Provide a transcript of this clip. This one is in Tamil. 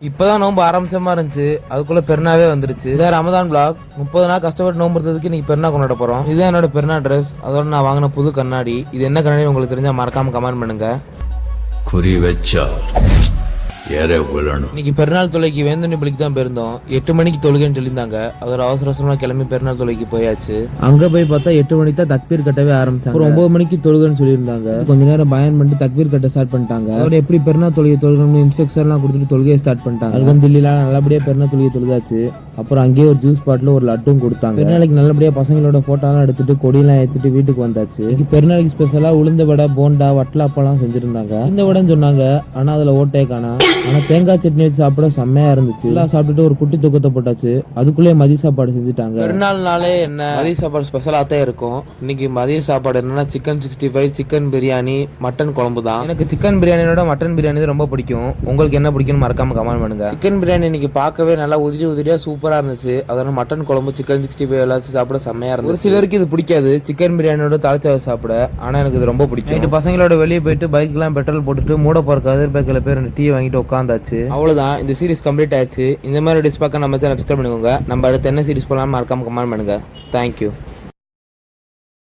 இப்பதான் நோம்பு ஆரம்பிச்ச மாதிரி இருந்துச்சு, அதுக்குள்ள பெருநாவே வந்துருச்சு. இதான் ரமதான் பிளாக். 30 நாள் கஷ்டப்பட்டு நோம்பு இருந்ததுக்கு இன்னைக்கு பெருநா கொண்டாட போறோம். இதுதான் என்னோட பெருநா ட்ரெஸ். அதோட நான் வாங்கின புது கண்ணாடி. இது என்ன கண்ணாடி உங்களுக்கு தெரிஞ்சா மறக்காம கமெண்ட் பண்ணுங்க. குறி வச்சா இன்னைக்கு பெருநாள் தொலைக்கு வேந்தனி பள்ளிக்கு தான் போயிருந்தோம். 8 மணிக்கு தொழுகைன்னு சொல்லியிருந்தாங்க. அதோட அவசர அவசரமா கிளம்பி பெருநாள் தொலைக்கு போயாச்சு. அங்க போய் பார்த்தா 8 மணிக்கு தான் தக்பீர் கட்டவே ஆரம்பிச்சாங்க. 9 மணிக்கு தொழுகைன்னு சொல்லியிருந்தாங்க. கொஞ்ச நேரம் பயன் பண்ணிட்டு தக்பீர் கட்ட ஸ்டார்ட் பண்ணிட்டாங்க. அதோட எப்படி பெருநாள் தொழுகை தொழுகணும்னு இன்ஸ்ட்ரக்ஷன் எல்லாம் கொடுத்துட்டு தொழுகையை ஸ்டார்ட் பண்ணிட்டாங்க. அல்ஹம்துலில்லாஹ் நல்லபடியா பெருநாள் தொழுகை தொழுதாச்சு. அப்புறம் அங்கேயே ஒரு ஜூஸ் பாட்டில் ஒரு லட்டும் கொடுத்தாங்க. பெருநாளைக்கு நல்லபடியா பசங்களோட போட்டோலாம் எடுத்துட்டு கொடியெல்லாம் ஏற்றிட்டு வீட்டுக்கு வந்தாச்சு. பெருநாளைக்கு ஸ்பெஷலா உளுந்த வடை, போண்டா, வட்டலாப்பெல்லாம் செஞ்சிருந்தாங்க. இந்த வடைன்னு சொன்னாங்க, ஆனா அதுல ஓட்டே காணா. ஆனா தேங்காய் சட்னி வச்சு சாப்பிட செம்மையா இருந்துச்சு. எல்லாம் சாப்பிட்டுட்டு ஒரு குட்டி தூக்கத்தை போட்டாச்சு. அதுக்குள்ளேயே மதிய சாப்பாடு செஞ்சுட்டாங்க. பெருநாள்னாலே என்ன மதிய சாப்பாடு ஸ்பெஷலா தான் இருக்கும். இன்னைக்கு மதிய சாப்பாடு என்னன்னா சிக்கன் 65, சிக்கன் பிரியாணி, மட்டன் குழம்பு தான். எனக்கு சிக்கன் பிரியாணியோட மட்டன் பிரியாணி ரொம்ப பிடிக்கும். உங்களுக்கு என்ன பிடிக்கும்னு மறக்காம கமெண்ட் பண்ணுங்க. சிக்கன் பிரியாணி இன்னைக்கு பார்க்கவே நல்லா உதிரியா சூப்பரா இருந்துச்சு. அதனால மட்டன் குழம்பு, சிக்கன் 65 எல்லாம் சாப்பிட செம்மையா இருந்துச்சு. ஒரு சிலருக்கு இது பிடிக்காது, சிக்கன் பிரியாணியோட தாளிச்சாவை சாப்பிட. ஆனா எனக்கு இது ரொம்ப பிடிக்கும். நைட்டு பசங்களோட வெளியே போயிட்டு பைக்லாம் பெட்ரோல் போட்டுட்டு மூட போற கதிர் பேக்கில் போய் 2 டீ வாங்கிட்டு உட்காந்தாச்சு. அவ்வளவுதான், இந்த சீரிஸ் கம்ப்ளீட் ஆயிடுச்சு. இந்த மாதிரி டிஸ் பார்க்க நம்ம சேனல் சப்ஸ்கிரைப் பண்ணிக்கோங்க. நம்ம அடுத்து என்ன சீரிஸ் போலாம் மறக்காம கமெண்ட் பண்ணுங்க. தேங்க்யூ.